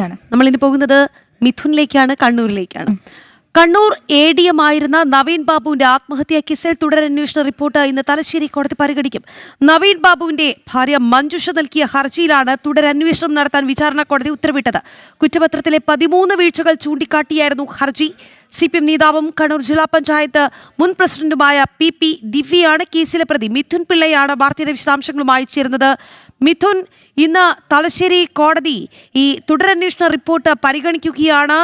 മിഥുനാണ്. നമ്മളിനി പോകുന്നത് മിഥുനിലേക്കാണ്, കണ്ണൂരിലേക്കാണ്. കണ്ണൂർ ADM ആയിരുന്ന നവീൻ ബാബുവിന്റെ ആത്മഹത്യാ കേസിൽ തുടരന്വേഷണ റിപ്പോർട്ട് ഇന്ന് തലശ്ശേരി കോടതി പരിഗണിക്കും. നവീൻ ബാബുവിന്റെ ഭാര്യ മഞ്ജുഷ നൽകിയ ഹർജിയിലാണ് തുടരന്വേഷണം നടത്താൻ വിചാരണ കോടതി ഉത്തരവിട്ടത്. കുറ്റപത്രത്തിലെ 13 വീഴ്ചകൾ ചൂണ്ടിക്കാട്ടിയായിരുന്നു ഹർജി. CPM നേതാവും കണ്ണൂർ ജില്ലാ പഞ്ചായത്ത് മുൻ പ്രസിഡന്റുമായ PP ദിവ്യയാണ് കേസിലെ പ്രതി. മിഥുൻ പിള്ളയാണ് വാർത്തയുടെ വിശദാംശങ്ങളുമായി ചേരുന്നത്. മിഥുൻ, ഇന്ന് തലശ്ശേരി കോടതി ഈ തുടരന്വേഷണ റിപ്പോർട്ട് പരിഗണിക്കുകയാണ്.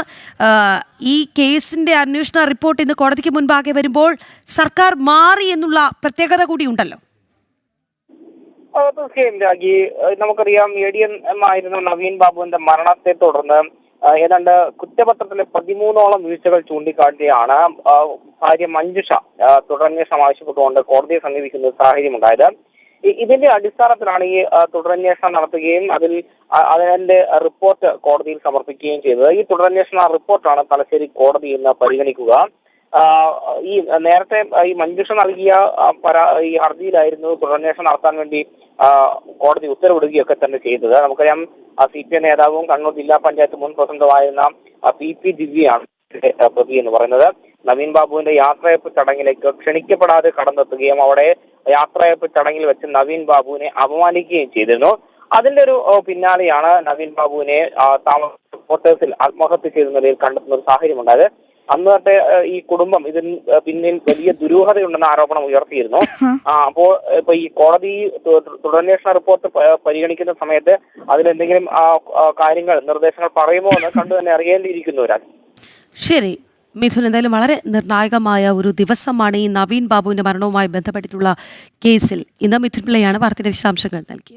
ഈ കേസിന്റെ അന്വേഷണ റിപ്പോർട്ട് ഇന്ന് കോടതിക്ക് മുൻപാകെ വരുമ്പോൾ സർക്കാർ മാറി എന്നുള്ള പ്രത്യേകത കൂടി ഉണ്ടല്ലോ. തീർച്ചയായും രാജി, നമുക്കറിയാം ADM ആയിരുന്ന നവീൻ ബാബുവിന്റെ മരണത്തെ തുടർന്ന് ഏതാണ്ട് കുറ്റപത്രത്തിലെ 13ഓളം വീഴ്ചകൾ ചൂണ്ടിക്കാട്ടിയാണ് ഭാര്യ മഞ്ജുഷ തുടരന്വേഷണം ആവശ്യപ്പെട്ടുകൊണ്ട് കോടതിയെ സമീപിക്കുന്ന സാഹചര്യമുണ്ടായത്. ഇതിന്റെ അടിസ്ഥാനത്തിലാണ് ഈ തുടരന്വേഷണം നടത്തുകയും അതിന്റെ റിപ്പോർട്ട് കോടതിയിൽ സമർപ്പിക്കുകയും ചെയ്തത്. ഈ തുടരന്വേഷണ റിപ്പോർട്ടാണ് തലശ്ശേരി കോടതി ഇന്ന് പരിഗണിക്കുക. ഈ നേരത്തെ ഈ മഞ്ജുഷ നൽകിയ ഈ ഹർജിയിലായിരുന്നു തുടരന്വേഷണം നടത്താൻ വേണ്ടി കോടതി ഉത്തരവിടുകയൊക്കെ തന്നെ ചെയ്തത്. നമുക്കറിയാം, CPM നേതാവും കണ്ണൂർ ജില്ലാ പഞ്ചായത്ത് മുൻ പ്രസിഡന്റുമായിരുന്ന PP ദിവ്യയാണ് പ്രതി എന്ന് പറയുന്നത്. നവീൻ ബാബുവിന്റെ യാത്രയപ്പ് ചടങ്ങിലേക്ക് ക്ഷണിക്കപ്പെടാതെ കടന്നെത്തുകയും അവിടെ യാത്രയപ്പ് ചടങ്ങിൽ വെച്ച് നവീൻ ബാബുവിനെ അപമാനിക്കുകയും ചെയ്തിരുന്നു. അതിന്റെ ഒരു പിന്നാലെയാണ് നവീൻ ബാബുവിനെ ക്വാർട്ടേഴ്സിൽ ആത്മഹത്യ ചെയ്ത നിലയിൽ കണ്ടെത്തുന്ന ഒരു സാഹചര്യം ഉണ്ടായത്. അന്ന് തൊട്ട് ഈ കുടുംബം ഇതിന് പിന്നിൽ വലിയ ദുരൂഹതയുണ്ടെന്ന ആരോപണം ഉയർത്തിയിരുന്നു. അപ്പോൾ ഇപ്പൊ ഈ കോടതി തുടരന്വേഷണ റിപ്പോർട്ട് പരിഗണിക്കുന്ന സമയത്ത് അതിലെന്തെങ്കിലും കാര്യങ്ങൾ, നിർദ്ദേശങ്ങൾ പറയുമോ എന്ന് കണ്ടു തന്നെ അറിയേണ്ടിയിരിക്കുന്നു. ശരി മിഥുൻ, എന്തായാലും വളരെ നിർണായകമായ ഒരു ദിവസമാണ് ഈ നവീൻ ബാബുവിന്റെ മരണവുമായി ബന്ധപ്പെട്ടിട്ടുള്ള കേസിൽ. ഇന്ന് മിഥുൻ പിള്ളയാണ് വാർത്തയുടെ വിശദാംശങ്ങൾ നൽകിയത്.